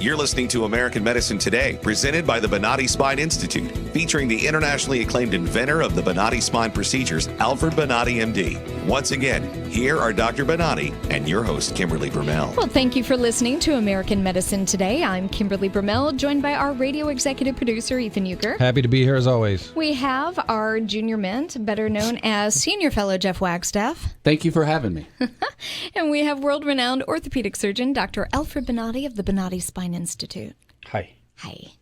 You're listening to American Medicine Today, presented by the Bonati Spine Institute, featuring the internationally acclaimed inventor of the Bonati spine procedures, Alfred Bonati, MD. Once again, here are Dr. Bonati and your host, Kimberly Brumell. Well, thank you for listening to American Medicine Today. I'm Kimberly Brumell, joined by our radio executive producer, Ethan Euchre. Happy to be here as always. We have our junior mint, better known as senior fellow Jeff Wagstaff. Thank you for having me. And we have world-renowned orthopedic surgeon, Dr. Alfred Bonati of the Bonati Spine Institute. Hi. Hi.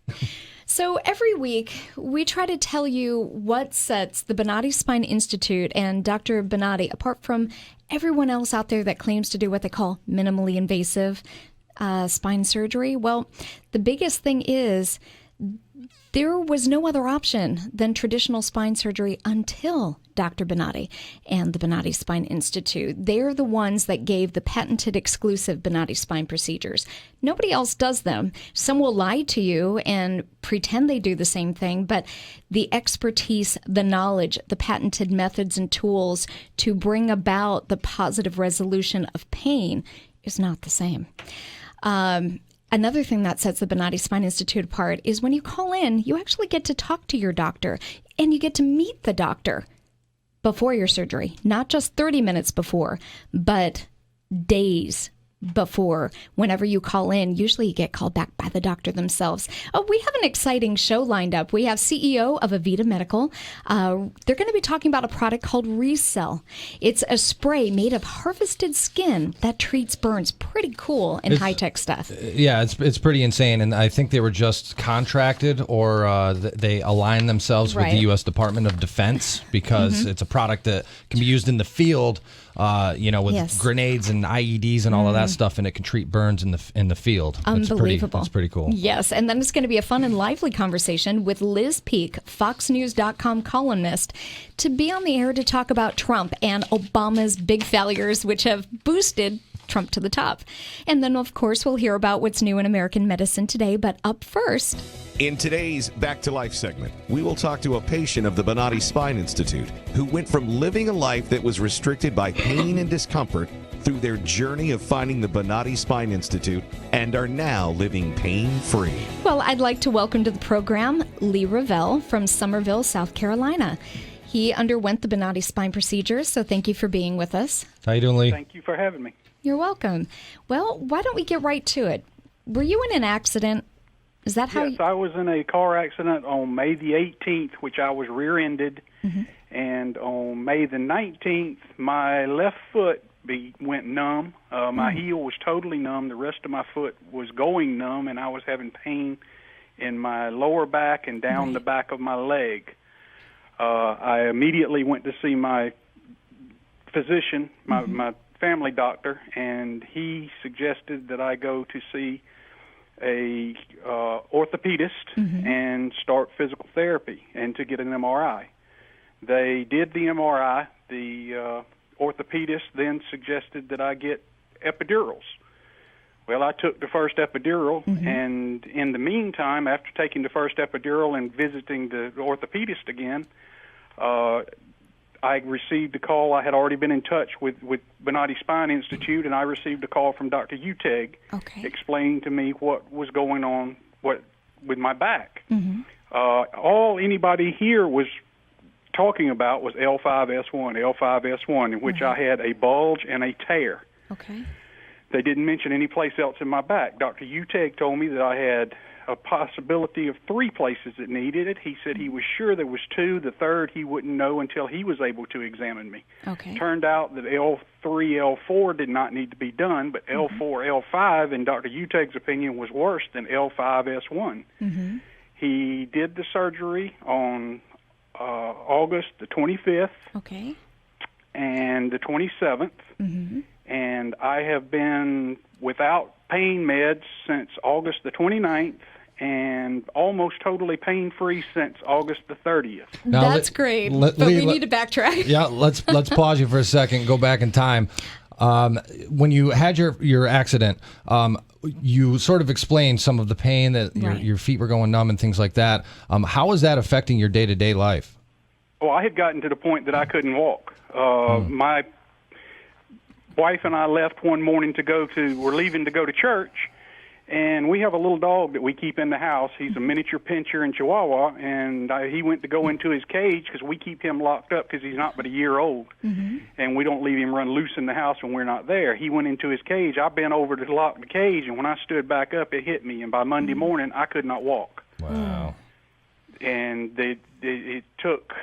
So every week, we try to tell you what sets the Bonati Spine Institute and Dr. Bonati apart from everyone else out there that claims to do what they call minimally invasive spine surgery. Well, the biggest thing is there was no other option than traditional spine surgery until Dr. Bonati and the Bonati Spine Institute. They're the ones that gave the patented exclusive Bonati spine procedures. Nobody else does them. Some will lie to you and pretend they do the same thing, but the expertise, the knowledge, the patented methods and tools to bring about the positive resolution of pain is not the same. Another thing that sets the Bonati Spine Institute apart is when you call in, you actually get to talk to your doctor and you get to meet the doctor before your surgery, not just 30 minutes before, but days before. Whenever you call in, usually you get called back by the doctor themselves. Oh, we have an exciting show lined up. We have CEO of Avita Medical. They're going to be talking about a product called ReCell. It's a spray made of harvested skin that treats burns. Pretty cool and high-tech stuff. Yeah, it's pretty insane, and I think they were just contracted or they align themselves with the U.S. Department of Defense because it's a product that can be used in the field, with grenades and IEDs and all of that stuff, and it can treat burns in the field. Unbelievable. It's pretty cool. Yes, and then it's going to be a fun and lively conversation with Liz Peek, FoxNews.com columnist, to be on the air to talk about Trump and Obama's big failures, which have boosted Trump to the top. And then, of course, we'll hear about what's new in American medicine today. But up first, in today's Back to Life segment, we will talk to a patient of the Bonati Spine Institute who went from living a life that was restricted by pain and discomfort through their journey of finding the Bonati Spine Institute and are now living pain-free. Well, I'd like to welcome to the program Lee Ravel from Summerville, South Carolina. He underwent the Bonati spine procedures, so thank you for being with us. How you doing, Lee? Thank you for having me. You're welcome. Well, why don't we get right to it? Were you in an accident? Is that how? Yes, I was in a car accident on May the 18th, which I was rear-ended, and on May the 19th, my left foot went numb. My heel was totally numb. The rest of my foot was going numb, and I was having pain in my lower back and down the back of my leg. I immediately went to see my physician, my family doctor, and he suggested that I go to see a orthopedist and start physical therapy and to get an MRI. They did the MRI. The orthopedist then suggested that I get epidurals. Well, I took the first epidural, and in the meantime, after taking the first epidural and visiting the orthopedist again, I received a call. I had already been in touch with Bonati Spine Institute, and I received a call from Dr. Uteg explaining to me what was going on with my back. All anybody here was talking about was L5S1, in which I had a bulge and a tear. They didn't mention any place else in my back. Dr. Uteg told me that I had a possibility of 3 places that needed it. He said he was sure there was 2. The third he wouldn't know until he was able to examine me. Turned out that L3, L4 did not need to be done, but L4, L5, in Dr. Uteg's opinion, was worse than L5S1. He did the surgery on August the 25th and the 27th, and I have been without pain meds since August the 29th and almost totally pain-free since August the 30th. Now, that's great, but we need to backtrack. Yeah, let's pause you for a second, go back in time. When you had your accident, you sort of explained some of the pain that your feet were going numb and things like that. How is that affecting your day-to-day life? Well, I had gotten to the point that I couldn't walk. My wife and I left one morning we're leaving to go to church, And we have a little dog that we keep in the house. He's a miniature pincher and Chihuahua, and he went to go into his cage because we keep him locked up because he's not but a year old, and we don't leave him run loose in the house when we're not there. He went into his cage. I bent over to lock the cage, and when I stood back up, it hit me, and by Monday morning, I could not walk. Wow. And it took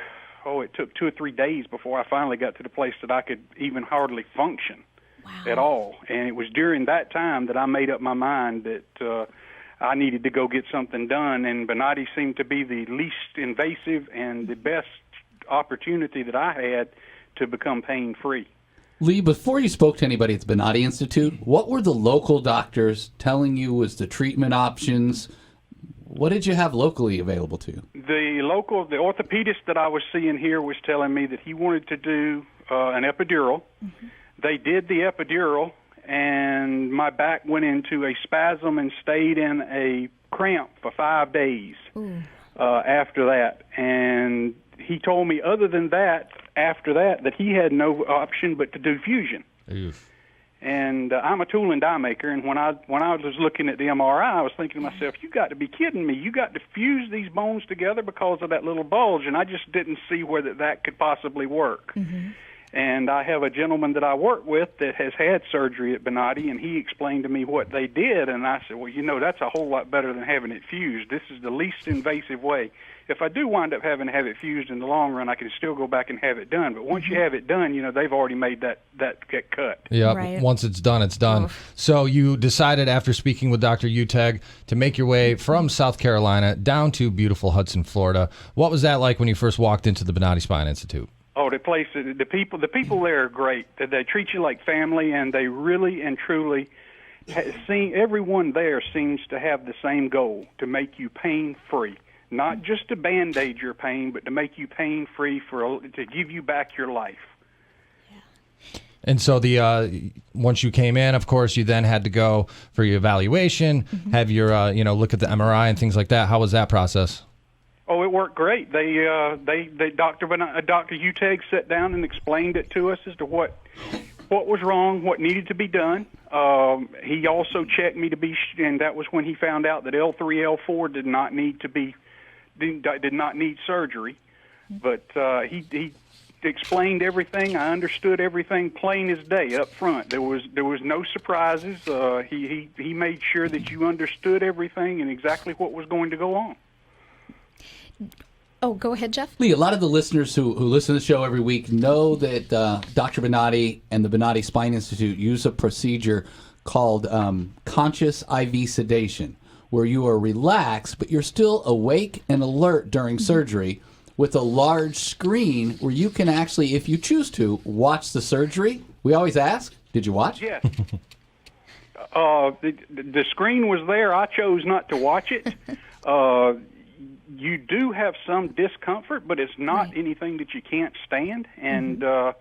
2 or 3 days before I finally got to the place that I could even hardly function. Wow. At all. And it was during that time that I made up my mind that I needed to go get something done, and Bonati seemed to be the least invasive and the best opportunity that I had to become pain-free. Lee, before you spoke to anybody at the Bonati Institute, what were the local doctors telling you was the treatment options? What did you have locally available to you? The orthopedist that I was seeing here was telling me that he wanted to do an epidural. They did the epidural, and my back went into a spasm and stayed in a cramp for 5 days after that. And he told me other than that, after that he had no option but to do fusion. Oof. And I'm a tool and die maker, and when I was looking at the MRI, I was thinking to myself, you got to be kidding me. You got to fuse these bones together because of that little bulge, and I just didn't see where that could possibly work. And I have a gentleman that I work with that has had surgery at Bonati, and he explained to me what they did, and I said, well, that's a whole lot better than having it fused. This is the least invasive way. If I do wind up having to have it fused in the long run, I can still go back and have it done. But once you have it done, they've already made that get cut. Yeah, right. Once it's done, it's done. So you decided after speaking with Dr. Uteg to make your way from South Carolina down to beautiful Hudson, Florida. What was that like when you first walked into the Bonati Spine Institute? Oh, the place, the people there are great. They treat you like family, and they really and truly everyone there seems to have the same goal, to make you pain-free. Not just to Band-Aid your pain, but to make you pain-free to give you back your life. And so once you came in, of course, you then had to go for your evaluation, have your look at the MRI and things like that. How was that process? Oh, it worked great. Dr. Uteg sat down and explained it to us as to what was wrong, what needed to be done. He also checked me and that was when he found out that L3, L4 did not need surgery. But he explained everything. I understood everything plain as day up front. There was no surprises. He made sure that you understood everything and exactly what was going to go on. Oh, go ahead, Jeff. Lee, a lot of the listeners who listen to the show every week know that Dr. Bonati and the Bonati Spine Institute use a procedure called conscious IV sedation, where you are relaxed, but you're still awake and alert during surgery with a large screen where you can actually, if you choose to, watch the surgery. We always ask, did you watch? Yes. The screen was there. I chose not to watch it. You do have some discomfort, but it's not anything that you can't stand. And I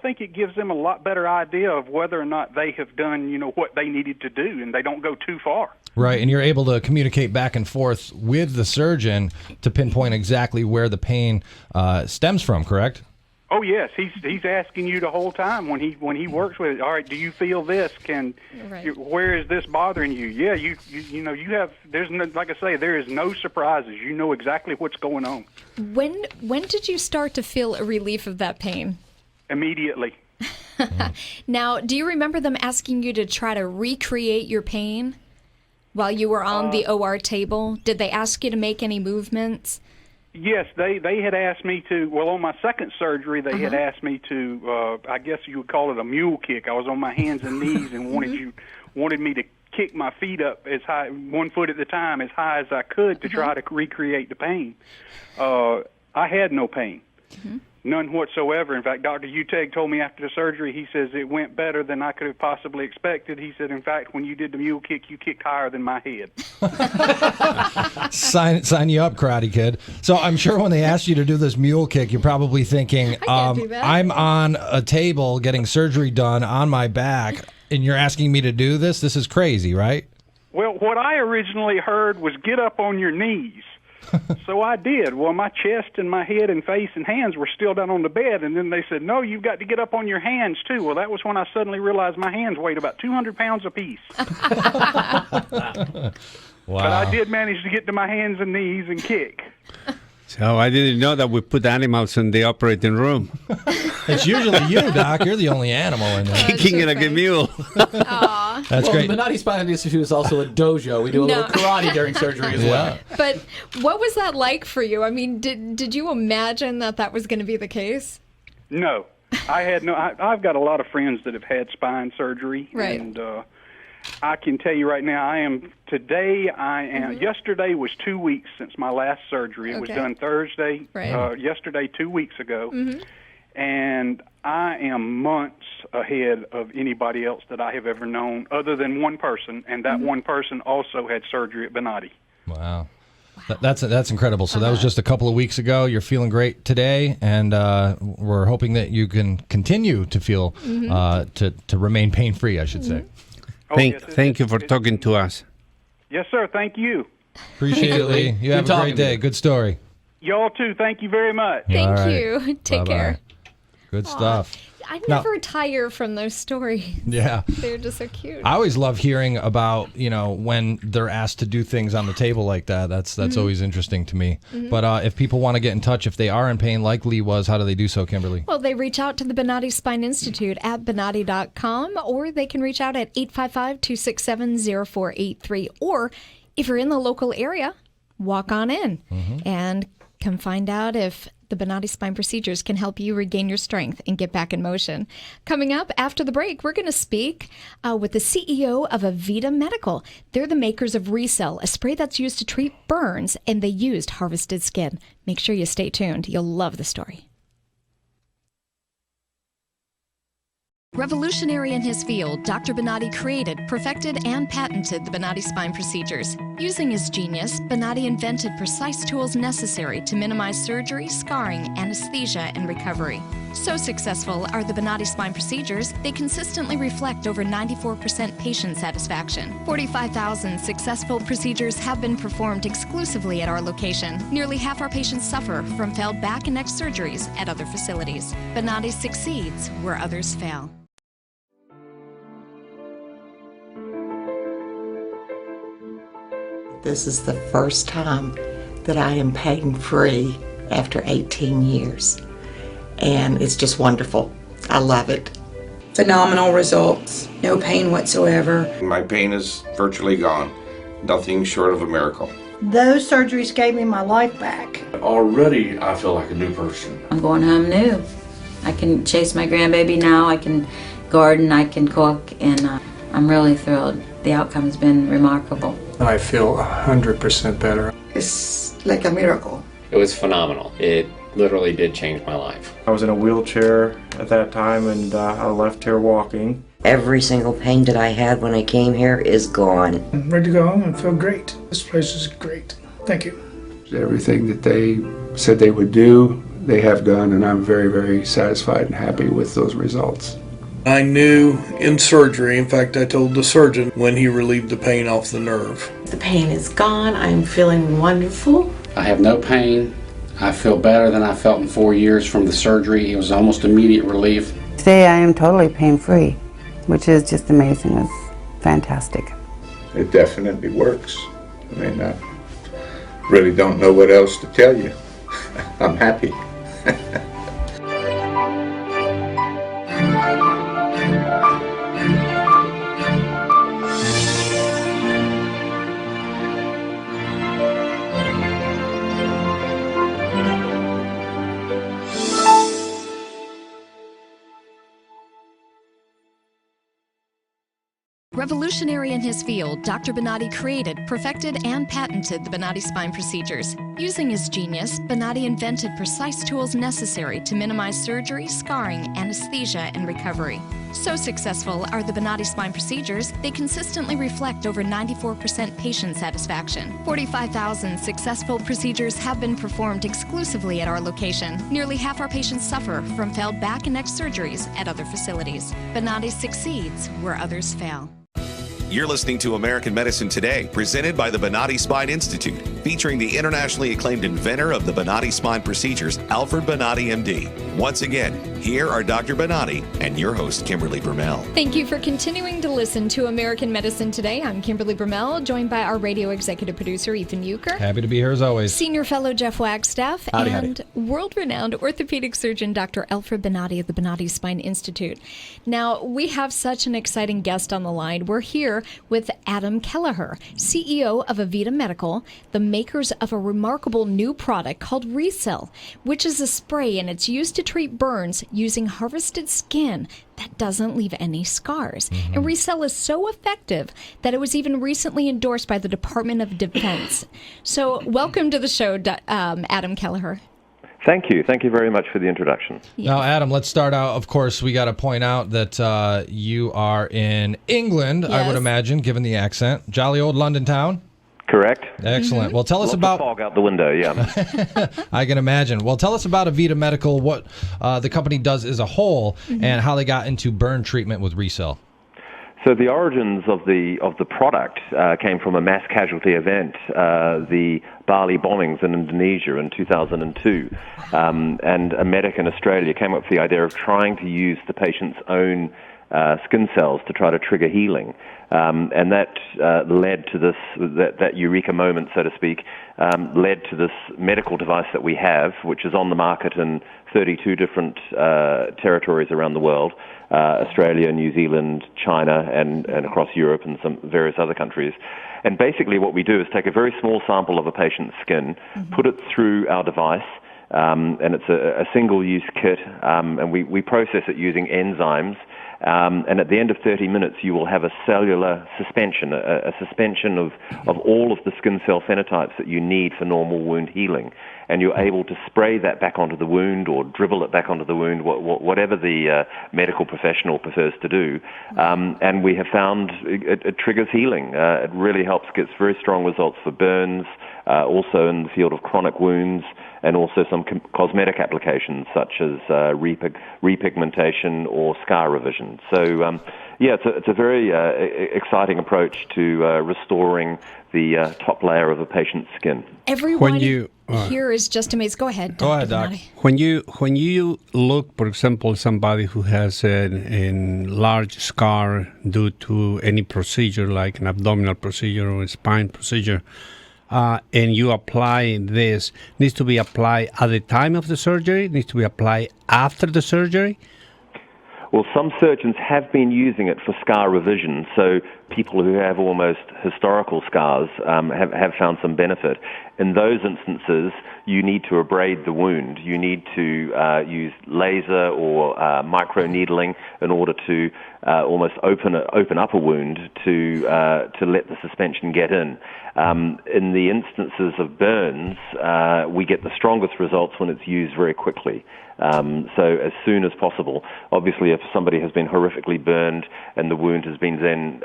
think it gives them a lot better idea of whether or not they have done, what they needed to do, and they don't go too far. Right, and you're able to communicate back and forth with the surgeon to pinpoint exactly where the pain stems from, correct? Oh yes, he's asking you the whole time when he works with it. All right, do you feel this? Where is this bothering you? Yeah, you have. There's no, like I say, there is no surprises. You know exactly what's going on. When did you start to feel a relief of that pain? Immediately. Now, do you remember them asking you to try to recreate your pain while you were on the OR table? Did they ask you to make any movements? Yes, they had asked me to. Well, on my second surgery, they had asked me to. I guess you would call it a mule kick. I was on my hands and knees and wanted me to kick my feet up as high, 1 foot at a time, as high as I could to try to recreate the pain. I had no pain, none whatsoever. In fact, Dr. Uteg told me after the surgery, he says it went better than I could have possibly expected. He said, in fact, when you did the mule kick, you kicked higher than my head. Sign you up, Karate Kid. So I'm sure when they asked you to do this mule kick, you're probably thinking, I'm on a table getting surgery done on my back, and you're asking me to do this? This is crazy, right? Well, what I originally heard was get up on your knees. So I did. Well, my chest and my head and face and hands were still down on the bed, and then they said, no, you've got to get up on your hands, too. Well, that was when I suddenly realized my hands weighed about 200 pounds apiece. Wow. But I did manage to get to my hands and knees and kick. So I didn't know that we put animals in the operating room. It's usually you, Doc. You're the only animal in there. Kicking it like a mule. That's great. The Bonati Spine Institute is also a dojo. We do a little karate during surgery as well. But what was that like for you? I mean, did you imagine that was going to be the case? No. I had no. I've got a lot of friends that have had spine surgery. Right. And I can tell you right now, yesterday was 2 weeks since my last surgery. It was done Thursday. Right. Yesterday, 2 weeks ago. And I am months ahead of anybody else that I have ever known, other than one person, and that one person also had surgery at Bonati. Wow. That's incredible. So that was just a couple of weeks ago. You're feeling great today, and we're hoping that you can continue to feel to remain pain-free, I should say. Thank you for talking to us. Yes, sir. Thank you. Appreciate it, Lee. You have a great day. Good story. Y'all too. Thank you very much. Thank you. Take care. Good stuff. I never tire from those stories. Yeah. They're just so cute. I always love hearing about, when they're asked to do things on the table like that. That's always interesting to me. But if people want to get in touch, if they are in pain like Lee was, how do they do so, Kimberly? Well, they reach out to the Bonati Spine Institute at Bonati.com, or they can reach out at 855-267-0483. Or if you're in the local area, walk on in and come find out if the Bonati Spine procedures can help you regain your strength and get back in motion. Coming up after the break, we're going to speak with the CEO of Avita Medical. They're the makers of RECELL, a spray that's used to treat burns, and they used harvested skin. Make sure you stay tuned. You'll love the story. Revolutionary in his field, Dr. Bonati created, perfected, and patented the Bonati Spine procedures. Using his genius, Bonati invented precise tools necessary to minimize surgery, scarring, anesthesia, and recovery. So successful are the Bonati Spine procedures, they consistently reflect over 94% patient satisfaction. 45,000 successful procedures have been performed exclusively at our location. Nearly half our patients suffer from failed back and neck surgeries at other facilities. Bonati succeeds where others fail. This is the first time that I am pain-free after 18 years. And it's just wonderful. I love it. Phenomenal results. No pain whatsoever. My pain is virtually gone. Nothing short of a miracle. Those surgeries gave me my life back. Already I feel like a new person. I'm going home new. I can chase my grandbaby now. I can garden, I can cook, and I'm really thrilled. The outcome's been remarkable. I feel 100% better. It's like a miracle. It was phenomenal. It literally did change my life. I was in a wheelchair at that time, and I left here walking. Every single pain that I had when I came here is gone. I'm ready to go home and feel great. This place is great. Thank you. Everything that they said they would do, they have done, and I'm very, very satisfied and happy with those results. I knew in surgery, in fact I told the surgeon when he relieved the pain off the nerve. The pain is gone. I'm feeling wonderful. I have no pain. I feel better than I felt in 4 years from the surgery. It was almost immediate relief. Today I am totally pain-free, which is just amazing. It's fantastic. It definitely works. I mean, I really don't know what else to tell you. I'm happy. Revolutionary in his field, Dr. Bonati created, perfected, and patented the Bonati Spine procedures. Using his genius, Bonati invented precise tools necessary to minimize surgery, scarring, anesthesia, and recovery. So successful are the Bonati Spine procedures, they consistently reflect over 94% patient satisfaction. 45,000 successful procedures have been performed exclusively at our location. Nearly half our patients suffer from failed back and neck surgeries at other facilities. Bonati succeeds where others fail. You're listening to American Medicine Today, presented by the Bonati Spine Institute, featuring the internationally acclaimed inventor of the Bonati spine procedures, Alfred Bonati, MD. Once again, here are Dr. Bonati and your host, Kimberly Brumell. Thank you for continuing to listen to American Medicine Today. I'm Kimberly Brumell, joined by our radio executive producer, Ethan Euchre. Happy to be here as always. Senior fellow Jeff Wagstaff. Howdy. World-renowned orthopedic surgeon, Dr. Alfred Bonati of the Bonati Spine Institute. Now, we have such an exciting guest on the line. We're here with Adam Kelleher, CEO of Avita Medical, the makers of a remarkable new product called RECELL, which is a spray and it's used to treat burns using harvested skin that doesn't leave any scars. And RECELL is so effective that it was even recently endorsed by the Department of Defense. So welcome to the show, Adam Kelleher. Thank you. Thank you very much for the introduction. Yes. Now, Adam, let's start out. Of course, we got to point out that you are in England, I would imagine, given the accent. Jolly old London town. Correct. Excellent. Well, tell us about... fog out the window, yeah. I can imagine. Well, tell us about Avita Medical, what the company does as a whole, and how they got into burn treatment with RECELL. So the origins of the product came from a mass casualty event, the Bali bombings in Indonesia in 2002. And a medic in Australia came up with the idea of trying to use the patient's own skin cells to try to trigger healing. And that led to this, that eureka moment, so to speak, led to this medical device that we have, which is on the market in 32 different territories around the world, Australia, New Zealand, China, and across Europe and some various other countries. And basically what we do is take a very small sample of a patient's skin, put it through our device, and it's a single-use kit, and we process it using enzymes. And at the end of 30 minutes, you will have a cellular suspension, a suspension of all of the skin cell phenotypes that you need for normal wound healing. And you're able to spray that back onto the wound or dribble it back onto the wound, whatever the medical professional prefers to do. And we have found it triggers healing. It really helps, gets very strong results for burns, also in the field of chronic wounds, and also some cosmetic applications such as repigmentation or scar revision. So, it's a very exciting approach to restoring the top layer of a patient's skin. Everyone here is just amazed. Go ahead, Dr. Bonati. When you look, for example, somebody who has a large scar due to any procedure like an abdominal procedure or a spine procedure, and you apply this, needs to be applied at the time of the surgery, needs to be applied after the surgery? Well, some surgeons have been using it for scar revision, so people who have almost historical scars have found some benefit. In those instances, you need to abrade the wound. You need to use laser or microneedling in order to almost open up a wound to let the suspension get in. In the instances of burns, we get the strongest results when it's used very quickly. So as soon as possible. Obviously, if somebody has been horrifically burned and the wound has been then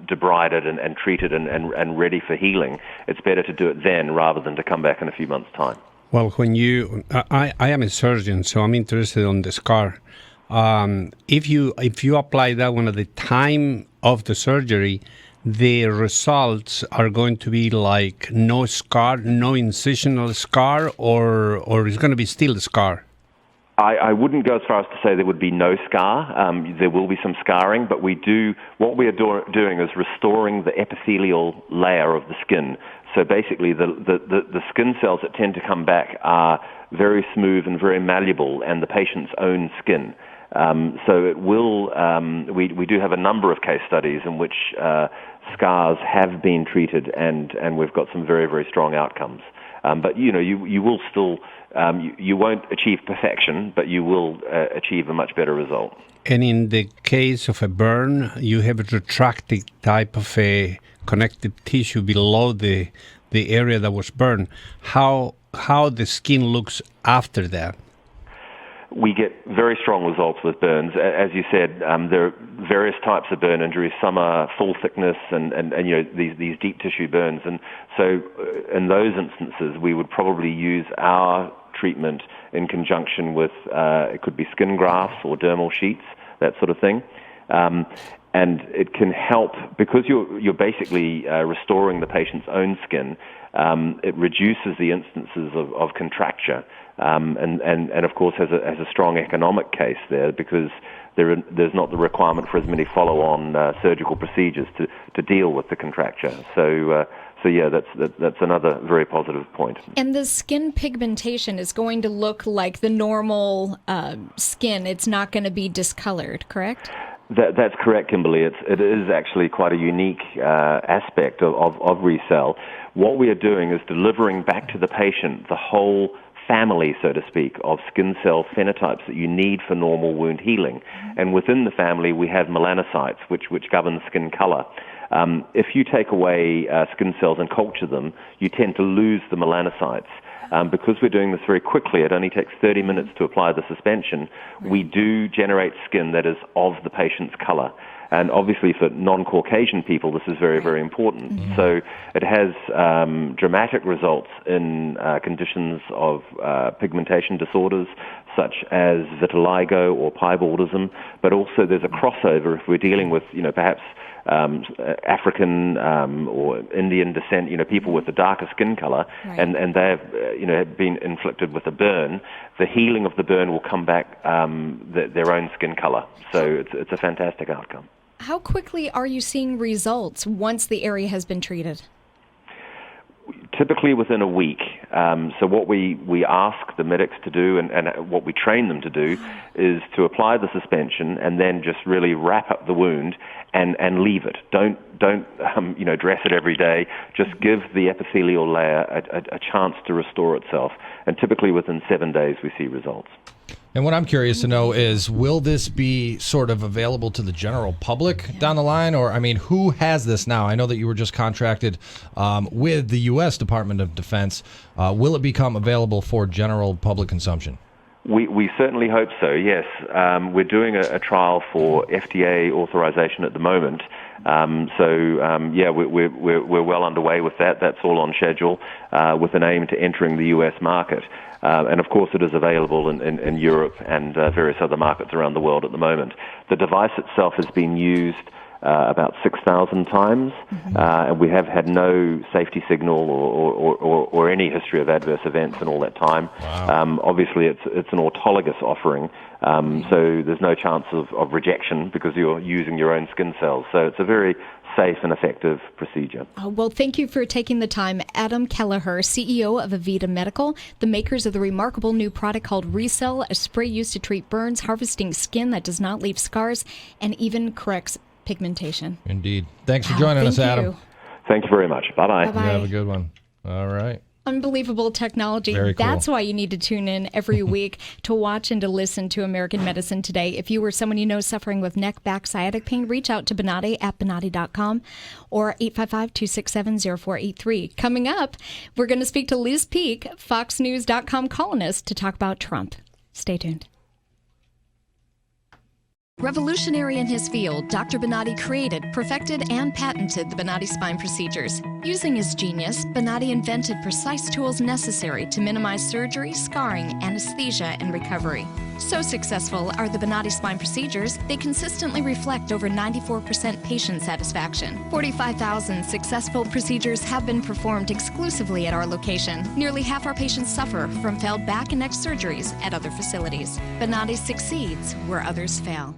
debrided and treated and ready for healing, it's better to do it then rather than to come back in a few months' time. Well, I am a surgeon, so I'm interested on the scar. If you apply that one at the time of the surgery, the results are going to be like no scar, no incisional scar, or it's going to be still a scar? I wouldn't go as far as to say there would be no scar. There will be some scarring, but what we are doing is restoring the epithelial layer of the skin. So basically, the skin cells that tend to come back are very smooth and very malleable, and the patient's own skin. So it will. We do have a number of case studies in which scars have been treated, and we've got some very, very strong outcomes. But you will still. You won't achieve perfection, but you will achieve a much better result. And in the case of a burn, you have a retracted type of a connective tissue below the area that was burned. How the skin looks after that? We get very strong results with burns. As you said, there are various types of burn injuries. Some are full thickness and these deep tissue burns. And so in those instances, we would probably use our treatment in conjunction with, it could be skin grafts or dermal sheets, that sort of thing. and it can help because you're basically restoring the patient's own skin. It reduces the instances of contracture, and of course has a strong economic case there because there's not the requirement for as many follow-on surgical procedures to deal with the contracture. So yeah, that's another very positive point. And the skin pigmentation is going to look like the normal skin. It's not going to be discolored, correct? That's correct, Kimberly. It is actually quite a unique aspect of RECELL. What we are doing is delivering back to the patient the whole family, so to speak, of skin cell phenotypes that you need for normal wound healing. And within the family, we have melanocytes, which govern skin color. If you take away skin cells and culture them, you tend to lose the melanocytes. Because we're doing this very quickly, it only takes 30 minutes to apply the suspension, we do generate skin that is of the patient's color. And obviously for non-Caucasian people, this is very, very important. Mm-hmm. So it has dramatic results in conditions of pigmentation disorders, such as vitiligo or piebaldism, but also there's a crossover if we're dealing with, perhaps African or Indian descent, people with a darker skin color, right. and they have, been inflicted with a burn. The healing of the burn will come back their own skin color. So it's a fantastic outcome. How quickly are you seeing results once the area has been treated? Typically within a week. So what we ask the medics to do and what we train them to do is to apply the suspension and then just really wrap up the wound and leave it. Don't dress it every day. Just give the epithelial layer a chance to restore itself. And typically within 7 days we see results. And what I'm curious to know is, will this be sort of available to the general public down the line? Or, who has this now? I know that you were just contracted with the U.S. Department of Defense. Will it become available for general public consumption? We certainly hope so, yes. We're doing a trial for FDA authorization at the moment. We're well underway with that. That's all on schedule with an aim to entering the U.S. market. And of course it is available in Europe and various other markets around the world at the moment. The device itself has been used about 6,000 times, and we have had no safety signal or any history of adverse events in all that time. Wow. Obviously it's an autologous offering, so there's no chance of rejection because you're using your own skin cells. So it's a very safe and effective procedure. Well, thank you for taking the time. Adam Kelleher, CEO of Avita Medical, the makers of the remarkable new product called RECELL, a spray used to treat burns, harvesting skin that does not leave scars, and even corrects pigmentation. Indeed. Thanks for joining us, Adam. Thank you very much. Bye-bye. Bye-bye. You have a good one. All right. Unbelievable technology. Very cool. That's why you need to tune in every week to watch and to listen to American Medicine Today. If you or someone you know suffering with neck, back, sciatic pain, reach out to Bonati at Bonati.com or 855-267-0483. Coming up, we're going to speak to Liz Peek, FoxNews.com columnist, to talk about Trump. Stay tuned. Revolutionary in his field, Dr. Bonati created, perfected, and patented the Bonati spine procedures. Using his genius, Bonati invented precise tools necessary to minimize surgery, scarring, anesthesia, and recovery. So successful are the Bonati spine procedures, they consistently reflect over 94% patient satisfaction. 45,000 successful procedures have been performed exclusively at our location. Nearly half our patients suffer from failed back and neck surgeries at other facilities. Bonati succeeds where others fail.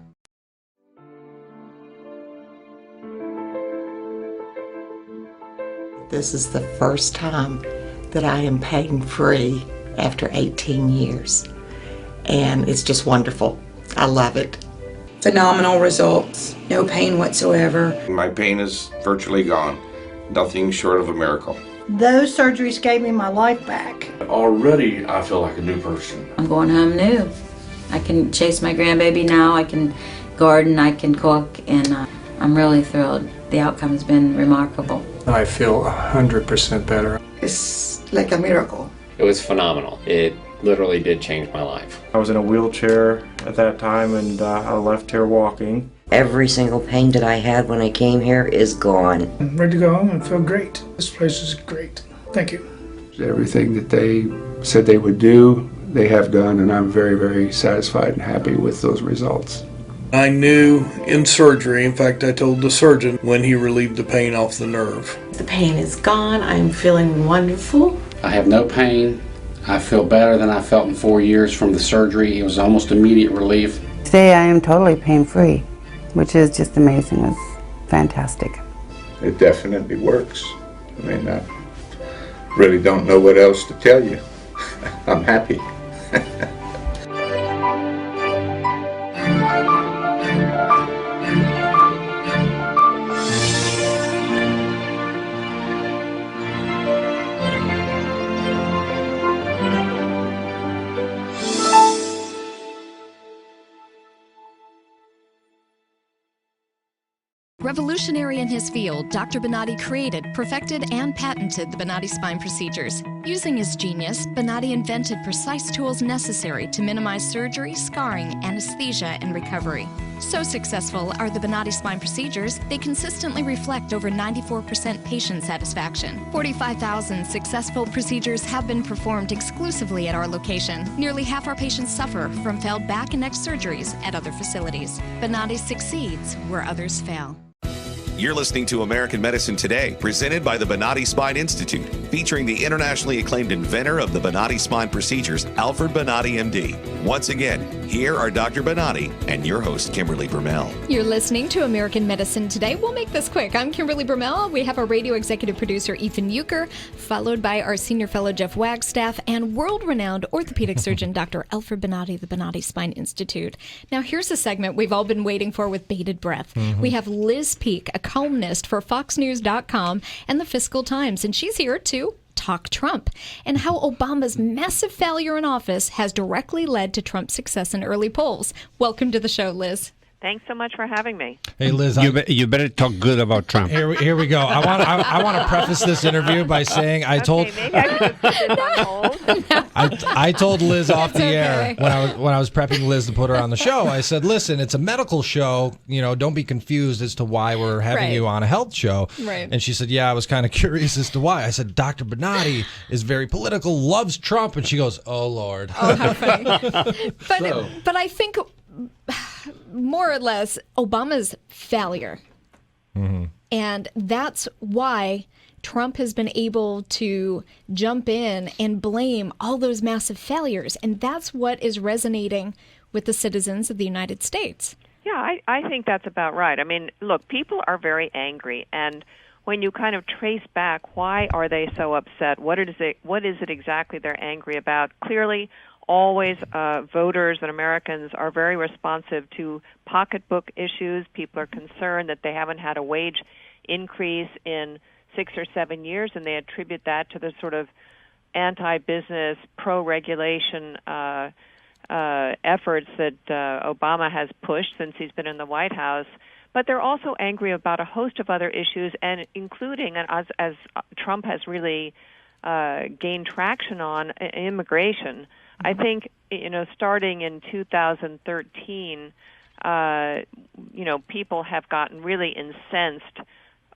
This is the first time that I am pain-free after 18 years. And it's just wonderful. I love it. Phenomenal results. No pain whatsoever. My pain is virtually gone. Nothing short of a miracle. Those surgeries gave me my life back. Already, I feel like a new person. I'm going home new. I can chase my grandbaby now. I can garden. I can cook. And I'm really thrilled. The outcome's been remarkable. I feel 100% better. It's like a miracle. It was phenomenal. It literally did change my life. I was in a wheelchair at that time, and I left here walking. Every single pain that I had when I came here is gone. I'm ready to go home and feel great. This place is great. Thank you. Everything that they said they would do, they have done, and I'm very, very satisfied and happy with those results. I knew in surgery, in fact, I told the surgeon when he relieved the pain off the nerve. The pain is gone. I'm feeling wonderful. I have no pain. I feel better than I felt in 4 years from the surgery. It was almost immediate relief. Today I am totally pain-free, which is just amazing. It's fantastic. It definitely works. I mean, I really don't know what else to tell you. I'm happy. Revolutionary in his field, Dr. Bonati created, perfected, and patented the Bonati spine procedures. Using his genius, Bonati invented precise tools necessary to minimize surgery, scarring, anesthesia, and recovery. So successful are the Bonati spine procedures, they consistently reflect over 94% patient satisfaction. 45,000 successful procedures have been performed exclusively at our location. Nearly half our patients suffer from failed back and neck surgeries at other facilities. Bonati succeeds where others fail. You're listening to American Medicine Today, presented by the Bonati Spine Institute, featuring the internationally acclaimed inventor of the Bonati spine procedures, Alfred Bonati, MD. Once again, here are Dr. Bonati and your host, Kimberly Brumell. You're listening to American Medicine Today. We'll make this quick. I'm Kimberly Brumell. We have our radio executive producer, Ethan Euchre, followed by our senior fellow, Jeff Wagstaff, and world-renowned orthopedic surgeon, Dr. Alfred Bonati, the Bonati Spine Institute. Now, here's a segment we've all been waiting for with bated breath. We have Liz Peek, a columnist for FoxNews.com and the Fiscal Times, and she's here to talk Trump and how Obama's massive failure in office has directly led to Trump's success in early polls. Welcome to the show, Liz. Thanks so much for having me. Hey, Liz. You better talk good about Trump. Here we go. I want to preface this interview by saying I told. Maybe I should put this on hold. I told Liz off the air when I was prepping Liz to put her on the show. I said, "Listen, it's a medical show. Don't be confused as to why we're having you on a health show." Right. And she said, "Yeah, I was kind of curious as to why." I said, "Dr. Bonati is very political, loves Trump," and she goes, "Oh Lord." Oh, how funny. But I think, more or less, Obama's failure. Mm-hmm. And that's why Trump has been able to jump in and blame all those massive failures. And that's what is resonating with the citizens of the United States. Yeah, I think that's about right. I mean, look, people are very angry. And when you kind of trace back, why are they so upset? What is it exactly they're angry about? Clearly, always voters and Americans are very responsive to pocketbook issues. People are concerned that they haven't had a wage increase in 6 or 7 years, and they attribute that to the sort of anti-business, pro-regulation efforts that Obama has pushed since he's been in the White House. But they're also angry about a host of other issues, and including, and as Trump has really gained traction on, immigration. I think, starting in 2013, people have gotten really incensed.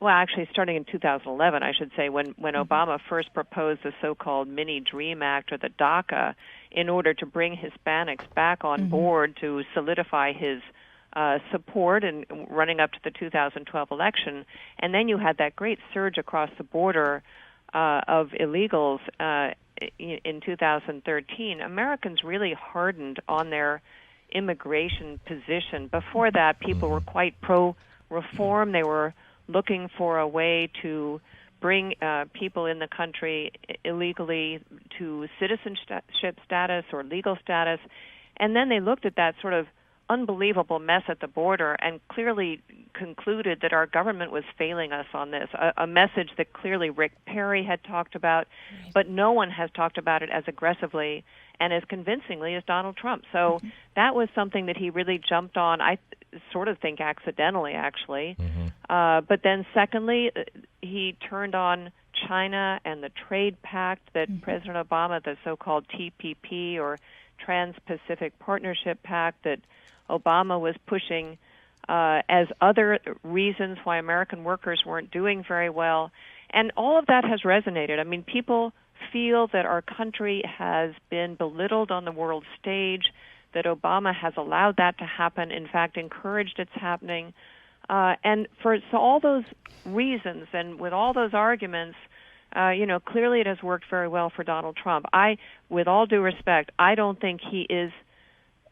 Well, actually, starting in 2011, I should say, when Obama first proposed the so-called Mini Dream Act, or the DACA, in order to bring Hispanics back on board to solidify his support and running up to the 2012 election. And then you had that great surge across the border of illegals in 2013. Americans really hardened on their immigration position. Before that, people were quite pro-reform. They were looking for a way to bring people in the country illegally to citizenship status or legal status. And then they looked at that sort of unbelievable mess at the border and clearly concluded that our government was failing us on this, a message that clearly Rick Perry had talked about, but no one has talked about it as aggressively and as convincingly as Donald Trump. So that was something that he really jumped on, I sort of think accidentally, actually. But then secondly, he turned on China and the trade pact that President Obama, the so-called TPP, or Trans-Pacific Partnership Pact, that Obama was pushing as other reasons why American workers weren't doing very well. And all of that has resonated. I mean, people feel that our country has been belittled on the world stage, that Obama has allowed that to happen, in fact, encouraged its happening. And for all those reasons and with all those arguments, clearly it has worked very well for Donald Trump. With all due respect, I don't think he is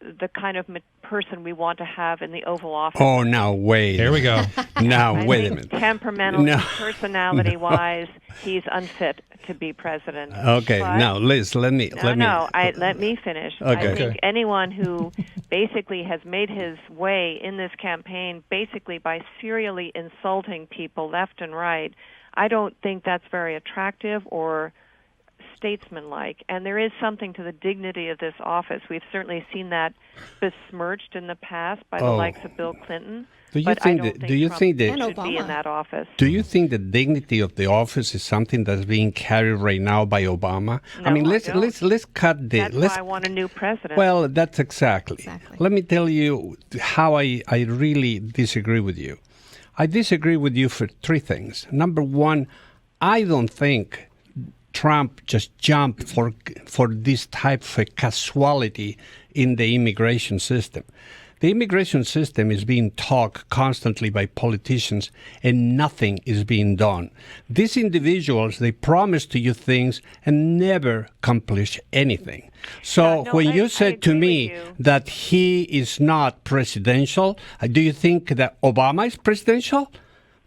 the kind of person we want to have in the Oval Office. Oh, now wait. Here we go. Now, wait a minute. Temperamentally, personality-wise, he's unfit to be president. Okay, but, now, Liz, let me let me finish. Okay. I think anyone who basically has made his way in this campaign basically by serially insulting people left and right, I don't think that's very attractive or statesmanlike, and there is something to the dignity of this office. We've certainly seen that besmirched in the past by the likes of Bill Clinton. Do you think Trump that should be in that office? Do you think the dignity of the office is something that's being carried right now by Obama? No, I mean, let's cut the. That's why I want a new president. Well, that's exactly. Let me tell you how I really disagree with you. I disagree with you for three things. Number one, I don't think Trump just jumped for this type of a casualty in the immigration system. The immigration system is being talked constantly by politicians, and nothing is being done. These individuals, they promise to you things and never accomplish anything. So when you said to me that he is not presidential, do you think that Obama is presidential?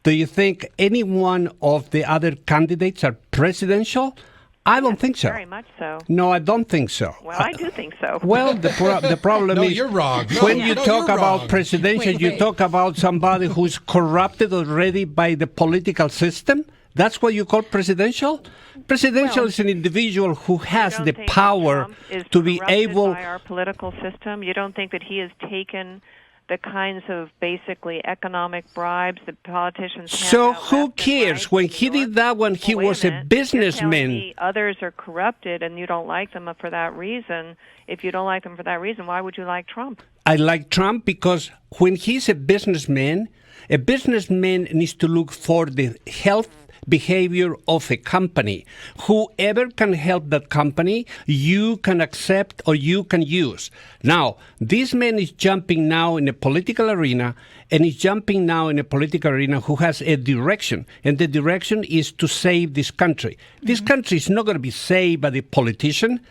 Do you think any one of the other candidates are presidential? I don't think so. Very much so. No, I don't think so. Well, I do think so. Well, the problem is... No, you're wrong. When you talk about presidential, you talk about somebody who's corrupted already by the political system? That's what you call presidential? Presidential is an individual who has the power to be able... by our political system? You don't think that he has taken the kinds of basically economic bribes that politicians have? So who cares? When he did that, when he was a businessman... You're telling me others are corrupted and you don't like them for that reason. If you don't like them for that reason, why would you like Trump? I like Trump because when he's a businessman needs to look for the health behavior of a company. Whoever can help that company, you can accept or you can use. Now, this man is jumping now in a political arena, and he's jumping now in a political arena who has a direction, and the direction is to save this country. This country is not going to be saved by the politician.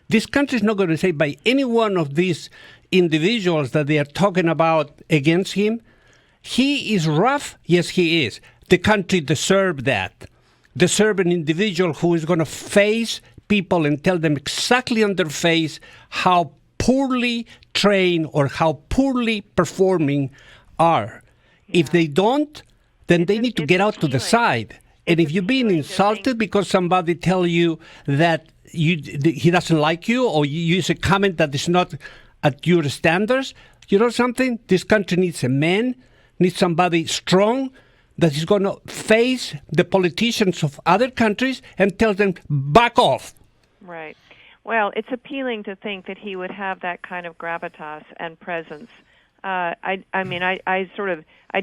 This country is not going to be saved by any one of these individuals that they are talking about against him. He is rough. Yes, he is. The country deserves that. Deserve an individual who is going to face people and tell them exactly on their face how poorly trained or how poorly performing are. Yeah. If they don't, then they need to get out to the side. And if you're being insulted because somebody tell you that he doesn't like you, or you use a comment that is not at your standards, you know something? This country needs a man, needs somebody strong, that is going to face the politicians of other countries and tell them, back off. Right. Well, it's appealing to think that he would have that kind of gravitas and presence. I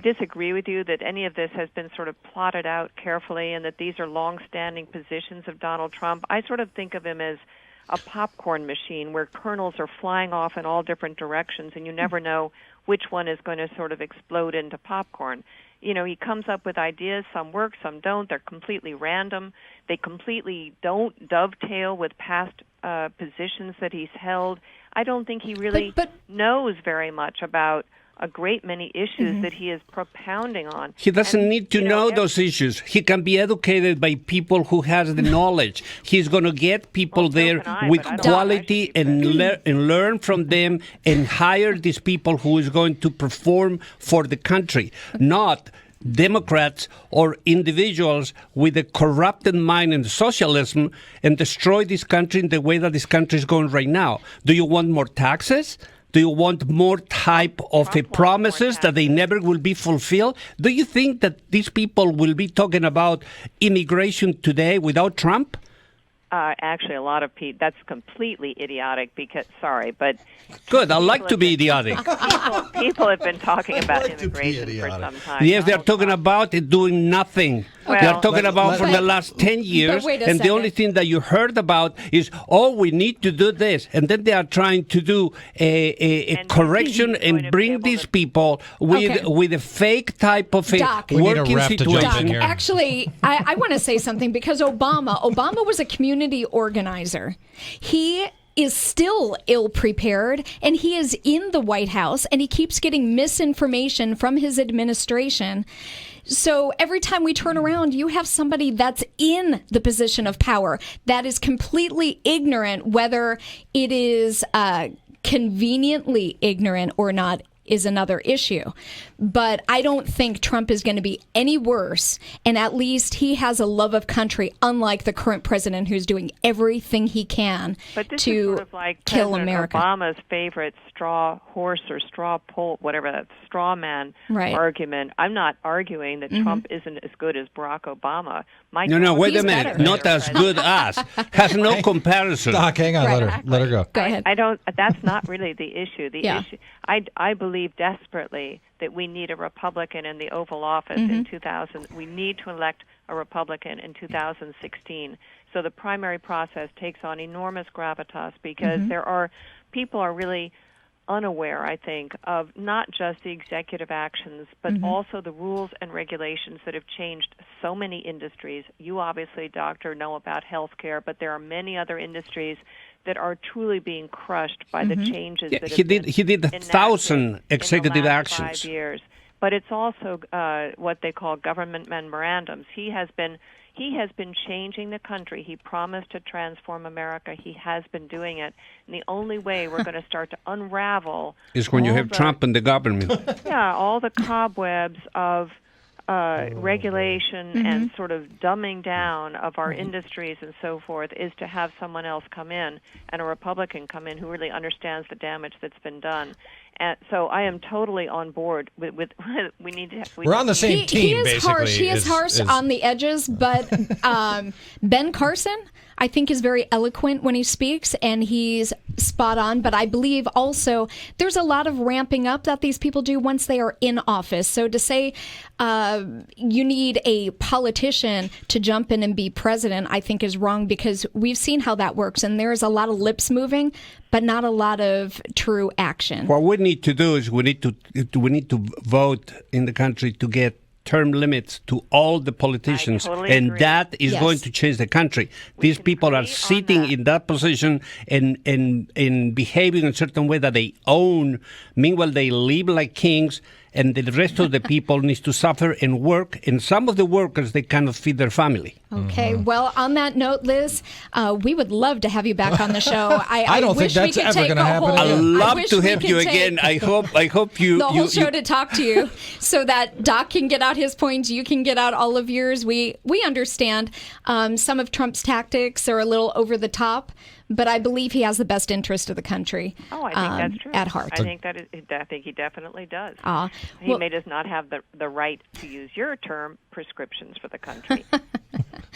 disagree with you that any of this has been sort of plotted out carefully and that these are long-standing positions of Donald Trump. I sort of think of him as a popcorn machine where kernels are flying off in all different directions and you never know which one is going to sort of explode into popcorn. You know, he comes up with ideas, some work, some don't. They're completely random. They completely don't dovetail with past positions that he's held. I don't think he really knows very much about a great many issues that he is propounding on. He doesn't need to know those issues. He can be educated by people who has the knowledge. He's going to get people there with quality and learn from them and hire these people who is going to perform for the country, not Democrats or individuals with a corrupted mind and socialism and destroy this country in the way that this country is going right now. Do you want more taxes? Do you want more type of promises that they never will be fulfilled? Do you think that these people will be talking about immigration today without Trump? Actually, a lot of people, that's completely idiotic because, sorry, but... Good, I like to be idiotic. People have been talking about immigration for some time. Yes, they're talking about it doing nothing. We are talking about for the last 10 years, and the only thing that you heard about is, we need to do this. And then they are trying to do a correction and bring these people with a fake type of working situation. Doc, actually, I want to say something, because Obama was a community organizer. He is still ill-prepared, and he is in the White House, and he keeps getting misinformation from his administration. So every time we turn around, you have somebody that's in the position of power that is completely ignorant, whether it is conveniently ignorant or not is another issue. But I don't think Trump is going to be any worse, and at least he has a love of country, unlike the current president, who's doing everything he can to sort of like kill President America. Obama's favorite straw horse or straw poll, whatever that straw man argument. I'm not arguing that Trump isn't as good as Barack Obama. No, wait a minute. Not as good as. Has no comparison. Doc, hang on. Let her go. Go ahead. I don't. That's not really the issue. The issue. I believe desperately that we need a Republican in the Oval Office in 2000. We need to elect a Republican in 2016. So the primary process takes on enormous gravitas, because people are really unaware, I think, of not just the executive actions, but also the rules and regulations that have changed so many industries. You obviously, Doctor, know about healthcare, but there are many other industries that are truly being crushed by the changes that he did 1,000 executive actions. 5 years. But it's also what they call government memorandums. He has been changing the country. He promised to transform America. He has been doing it. And the only way we're going to start to unravel is when you have Trump in the government. All the cobwebs of regulation and sort of dumbing down of our industries and so forth, is to have someone else come in, and a Republican come in who really understands the damage that's been done. And so I am totally on board with we need to. We're on the same team. He is basically. harsh. He is harsh on the edges, but Ben Carson, I think, is very eloquent when he speaks, and he's spot on. But I believe also there's a lot of ramping up that these people do once they are in office. So to say you need a politician to jump in and be president, I think is wrong, because we've seen how that works, and there's a lot of lips moving, but not a lot of true action. What we need to do is we need to vote in the country to get term limits to all the politicians, and that is going to change the country. These people are sitting in that position and behaving in a certain way that they own. Meanwhile, they live like kings, and the rest of the people needs to suffer and work. And some of the workers, they cannot feed their family. Okay, well, on that note, Liz, we would love to have you back on the show. I don't think that's ever going to happen. I'd love to have you again. I hope you... The whole show to talk to you, so that Doc can get out his points, you can get out all of yours. We understand some of Trump's tactics are a little over the top, but I believe he has the best interest of the country. Oh, I think that's true. At heart. I think he definitely does. He may just not have the right, to use your term, prescriptions for the country.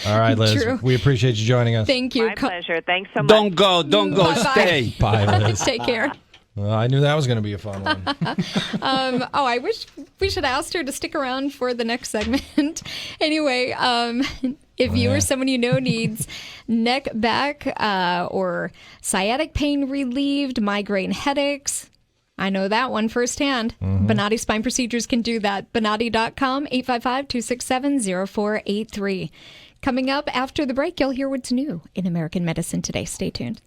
All right, Liz. True. We appreciate you joining us. Thank you. My pleasure. Thanks so much. Don't go. Bye-bye. Stay. Bye, Liz. Take care. Well, I knew that was going to be a fun one. I wish we should have asked her to stick around for the next segment. Anyway, if you or someone you know needs neck, back, or sciatic pain relieved, migraine headaches, I know that one firsthand. Bonati Spine Procedures can do that. Bonati.com, 855-267-0483. Coming up after the break, you'll hear what's new in American medicine today. Stay tuned.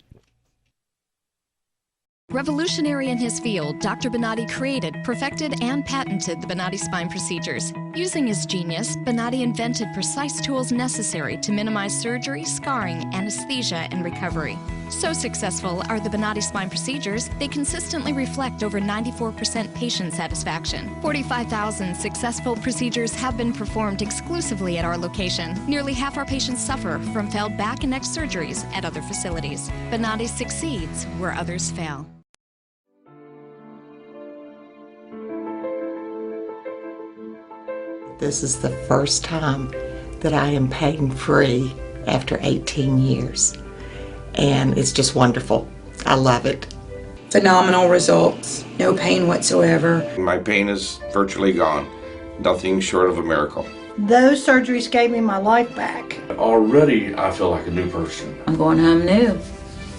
Revolutionary in his field, Dr. Bonati created, perfected, and patented the Bonati Spine Procedures. Using his genius, Bonati invented precise tools necessary to minimize surgery, scarring, anesthesia, and recovery. So successful are the Bonati Spine Procedures, they consistently reflect over 94% patient satisfaction. 45,000 successful procedures have been performed exclusively at our location. Nearly half our patients suffer from failed back and neck surgeries at other facilities. Bonati succeeds where others fail. This is the first time that I am pain-free after 18 years. And it's just wonderful. I love it. Phenomenal results. No pain whatsoever. My pain is virtually gone. Nothing short of a miracle. Those surgeries gave me my life back. Already, I feel like a new person. I'm going home new.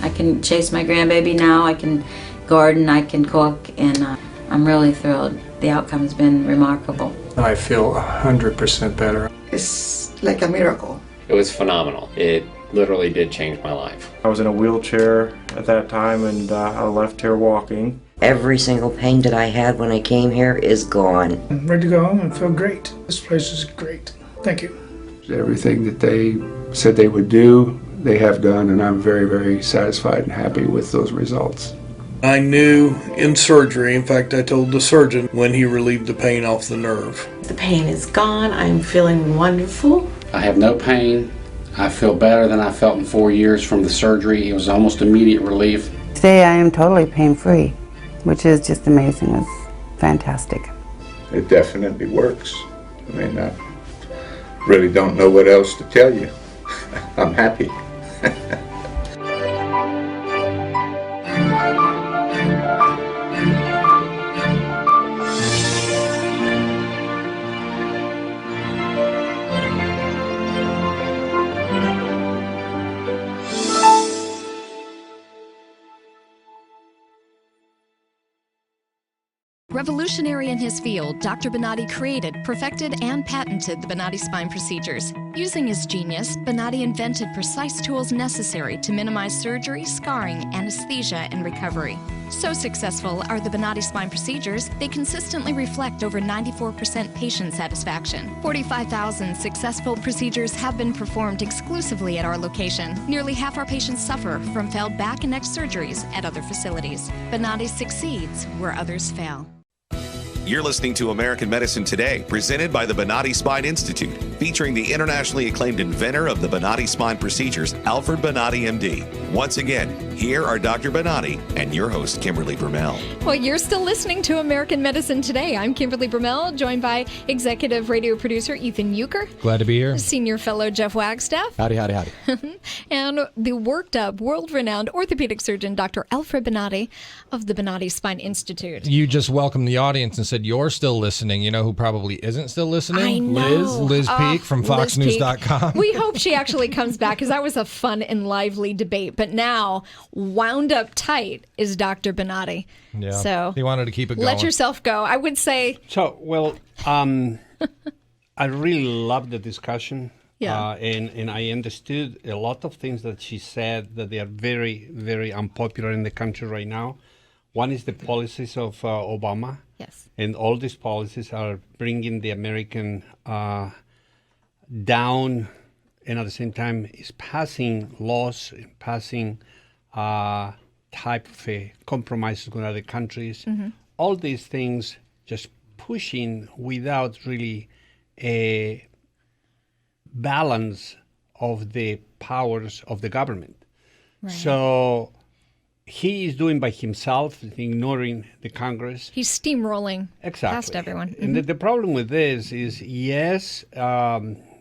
I can chase my grandbaby now, I can garden, I can cook, and I'm really thrilled. The outcome's been remarkable. I feel 100% better. It's like a miracle. It was phenomenal. It literally did change my life. I was in a wheelchair at that time, and I left here walking. Every single pain that I had when I came here is gone. I'm ready to go home and feel great. This place is great. Thank you. Everything that they said they would do, they have done, and I'm very, very satisfied and happy with those results. I knew in surgery, in fact, I told the surgeon when he relieved the pain off the nerve. The pain is gone. I'm feeling wonderful. I have no pain. I feel better than I felt in 4 years from the surgery. It was almost immediate relief. Today I am totally pain-free, which is just amazing. It's fantastic. It definitely works. I mean, I really don't know what else to tell you. I'm happy. Revolutionary in his field, Dr. Bonati created, perfected, and patented the Bonati spine procedures. Using his genius, Bonati invented precise tools necessary to minimize surgery, scarring, anesthesia, and recovery. So successful are the Bonati spine procedures, they consistently reflect over 94% patient satisfaction. 45,000 successful procedures have been performed exclusively at our location. Nearly half our patients suffer from failed back and neck surgeries at other facilities. Bonati succeeds where others fail. You're listening to American Medicine Today, presented by the Bonati Spine Institute, featuring the internationally acclaimed inventor of the Bonati spine procedures, Alfred Bonati, MD. Once again, here are Dr. Bonati and your host, Kimberly Brumell. Well, you're still listening to American Medicine Today. I'm Kimberly Brumell, joined by executive radio producer Ethan Euchre. Glad to be here. Senior fellow Jeff Wagstaff. Howdy, howdy, howdy. And the worked up, world-renowned orthopedic surgeon, Dr. Alfred Bonati of the Bonati Spine Institute. You just welcomed the audience and said you're still listening. You know who probably isn't still listening? I know. Liz Peek from FoxNews.com. We hope she actually comes back, because that was a fun and lively debate. But now, wound up tight is Dr. Bonati. Yeah. So he wanted to keep it going. Let yourself go. I would say. So, well, I really loved the discussion. Yeah. And I understood a lot of things that she said that they are very, very unpopular in the country right now. One is the policies of Obama. Yes. And all these policies are bringing the American down, and at the same time is passing laws, passing type of compromises with other countries. Mm-hmm. All these things just pushing without really a balance of the powers of the government. Right. So he is doing by himself, ignoring the Congress. He's steamrolling past everyone. And the problem with this is, yes,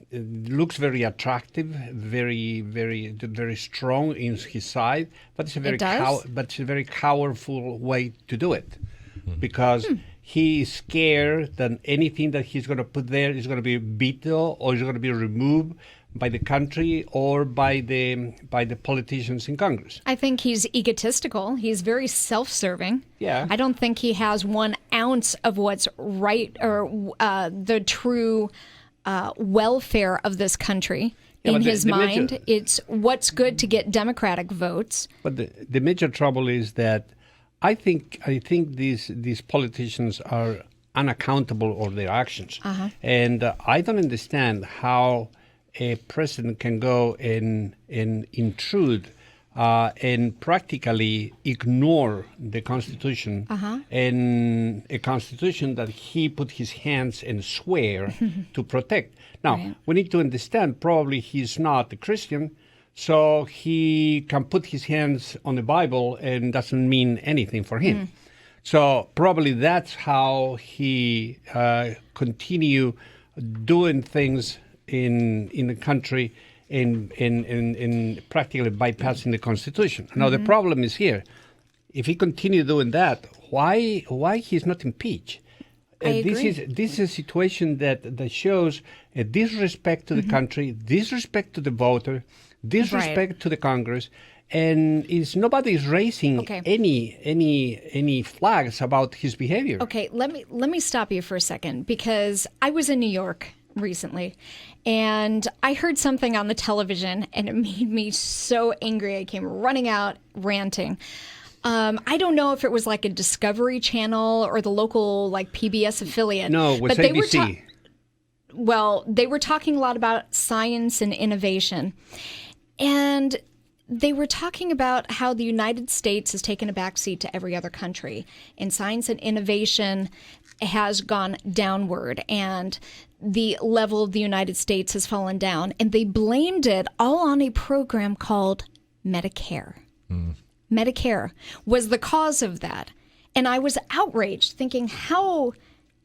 it looks very attractive, very, very, very strong in his side, but it's a very powerful way to do it, because he is scared that anything that he's going to put there is going to be vetoed or is going to be removed by the country or by the politicians in Congress. I think he's egotistical. He's very self-serving. Yeah. I don't think he has 1 ounce of what's right or the true welfare of this country in his mind. It's what's good to get Democratic votes. But the major trouble is that I think these politicians are unaccountable for their actions. Uh-huh. And I don't understand how a president can go and intrude and practically ignore the Constitution, and a Constitution that he put his hands and swear to protect. Now, we need to understand, probably he's not a Christian, so he can put his hands on the Bible and doesn't mean anything for him. So probably that's how he continue doing things in the country in practically bypassing the Constitution. Now the problem is here: if he continue doing that, why he's not impeached? This is a situation that shows a disrespect to the country, disrespect to the voter, disrespect to the Congress, and nobody's raising any flags about his behavior. Okay, let me stop you for a second, because I was in New York recently, and I heard something on the television, and it made me so angry. I came running out, ranting. I don't know if it was like a Discovery Channel or the local like PBS affiliate. No, it was but ABC. They were talking a lot about science and innovation. And they were talking about how the United States has taken a backseat to every other country, and science and innovation has gone downward, and the level of the United States has fallen down. And they blamed it all on a program called Medicare. Medicare was the cause of that. And I was outraged, thinking, how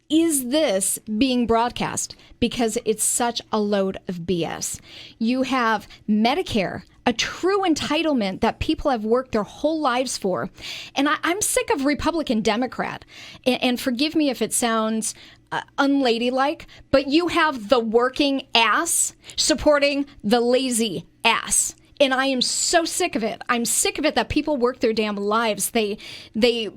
is this being broadcast? Because it's such a load of BS. You have Medicare, a true entitlement that people have worked their whole lives for. And I'm sick of Republican Democrat. And forgive me if it sounds unladylike, but you have the working ass supporting the lazy ass. And I am so sick of it. I'm sick of it that people work their damn lives. They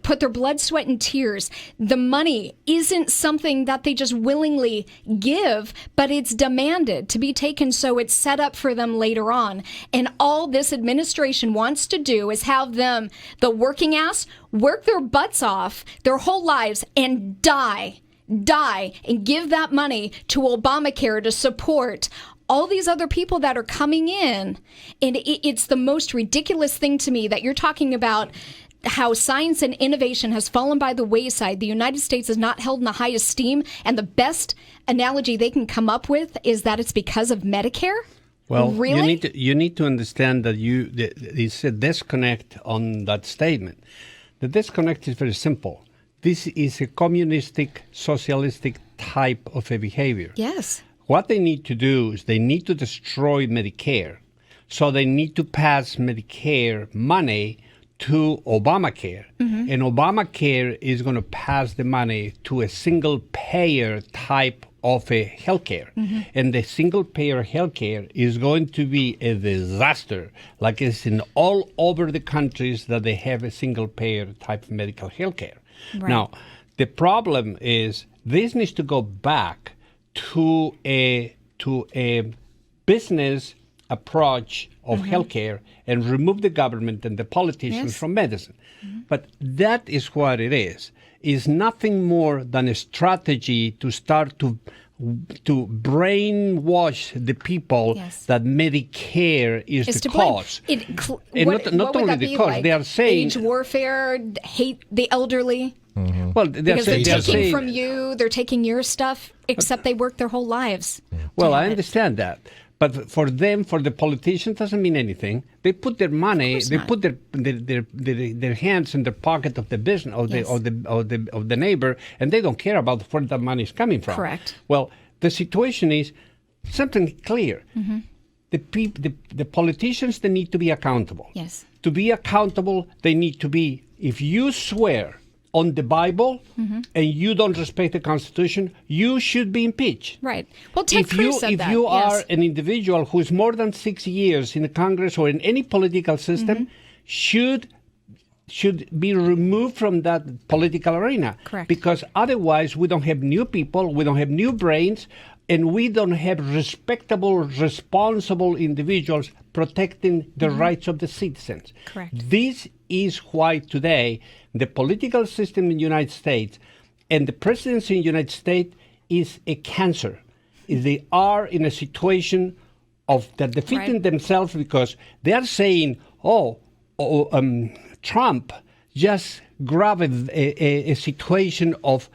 put their blood, sweat, and tears. The money isn't something that they just willingly give, but it's demanded to be taken, so it's set up for them later on. And all this administration wants to do is have them, the working ass, work their butts off their whole lives and die and give that money to Obamacare to support all these other people that are coming in. And it's the most ridiculous thing to me that you're talking about how science and innovation has fallen by the wayside. The United States is not held in the high esteem. And the best analogy they can come up with is that it's because of Medicare. Well, really? you need to understand that it's a disconnect on that statement. The disconnect is very simple. This is a communistic, socialistic type of a behavior. Yes. What they need to do is they need to destroy Medicare. So they need to pass Medicare money to Obamacare. And Obamacare is going to pass the money to a single payer type of a healthcare. And the single payer healthcare is going to be a disaster, like it's in all over the countries that they have a single payer type of medical healthcare. Right. Now, the problem is this needs to go back to a business approach of healthcare and remove the government and the politicians from medicine. But that is what it is. It's nothing more than a strategy to start to brainwash the people that Medicare is the cause. Not only the cause, they are saying age warfare, hate the elderly. Well, because they're taking from you, they're taking your stuff, except they work their whole lives. Well, I understand that. But for them, for the politicians, doesn't mean anything. They put their money, they put their hands in the pocket of the business of the neighbor, and they don't care about where that money is coming from. Correct. Well, the situation is something clear. The politicians, they need to be accountable. Yes. To be accountable, they need to be. If you swear on the Bible and you don't respect the Constitution, you should be impeached. Right. Well, Ted Cruz said that. If you are an individual who is more than 6 years in the Congress or in any political system, should be removed from that political arena. Correct. Because otherwise we don't have new people, we don't have new brains, and we don't have respectable, responsible individuals protecting the rights of the citizens. Correct. This is why today the political system in the United States and the presidency in the United States is a cancer. They are in a situation of they're defeating themselves because they are saying, Trump just grabbed a situation of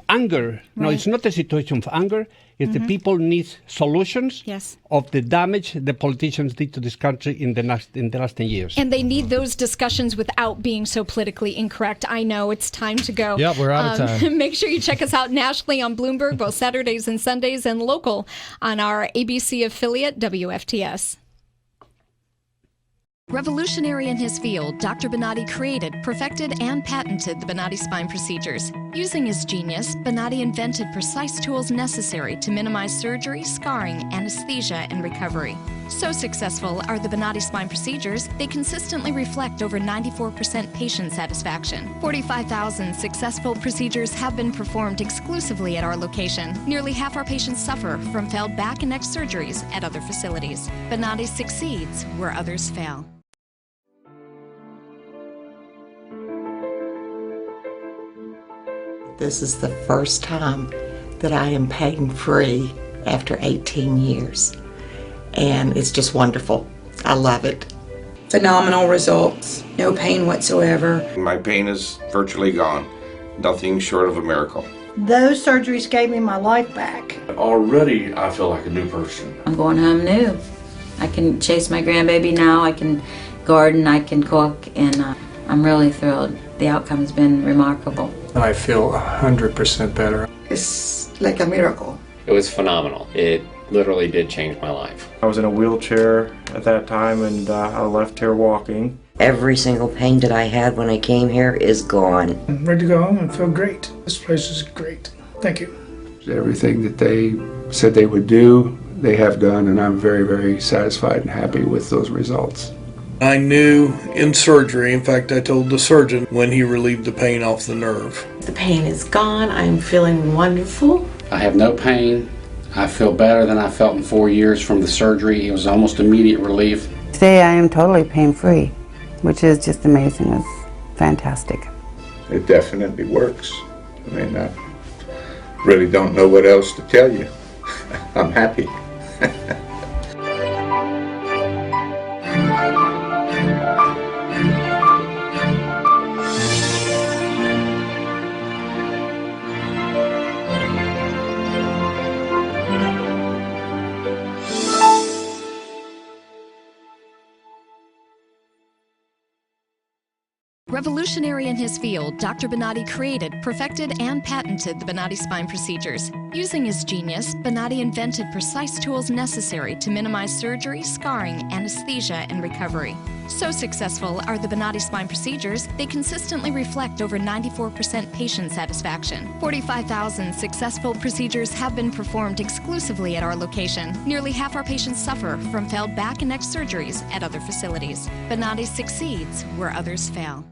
anger. No, it's not a situation of anger. It's the people need solutions of the damage the politicians did to this country in the last 10 years. And they need those discussions without being so politically incorrect. I know it's time to go. Yep, we're out of time. Make sure you check us out nationally on Bloomberg, both Saturdays and Sundays, and local on our ABC affiliate, WFTS. Revolutionary in his field, Dr. Bonati created, perfected, and patented the Bonati spine procedures. Using his genius, Bonati invented precise tools necessary to minimize surgery, scarring, anesthesia, and recovery. So successful are the Bonati spine procedures, they consistently reflect over 94% patient satisfaction. 45,000 successful procedures have been performed exclusively at our location. Nearly half our patients suffer from failed back and neck surgeries at other facilities. Bonati succeeds where others fail. This is the first time that I am pain-free after 18 years. And it's just wonderful. I love it. Phenomenal results. No pain whatsoever. My pain is virtually gone. Nothing short of a miracle. Those surgeries gave me my life back. Already, I feel like a new person. I'm going home new. I can chase my grandbaby now. I can garden. I can cook. And I'm really thrilled. The outcome's been remarkable. I feel 100% better. It's like a miracle. It was phenomenal. It literally did change my life. I was in a wheelchair at that time, and I left here walking. Every single pain that I had when I came here is gone. I'm ready to go home and feel great. This place is great. Thank you. Everything that they said they would do, they have done, and I'm very, very satisfied and happy with those results. I knew in surgery, in fact, I told the surgeon when he relieved the pain off the nerve. The pain is gone. I'm feeling wonderful. I have no pain. I feel better than I felt in 4 years from the surgery. It was almost immediate relief. Today I am totally pain-free, which is just amazing. It's fantastic. It definitely works. I mean, I really don't know what else to tell you. I'm happy. Revolutionary in his field, Dr. Bonati created, perfected, and patented the Bonati spine procedures. Using his genius, Bonati invented precise tools necessary to minimize surgery, scarring, anesthesia, and recovery. So successful are the Bonati spine procedures, they consistently reflect over 94% patient satisfaction. 45,000 successful procedures have been performed exclusively at our location. Nearly half our patients suffer from failed back and neck surgeries at other facilities. Bonati succeeds where others fail.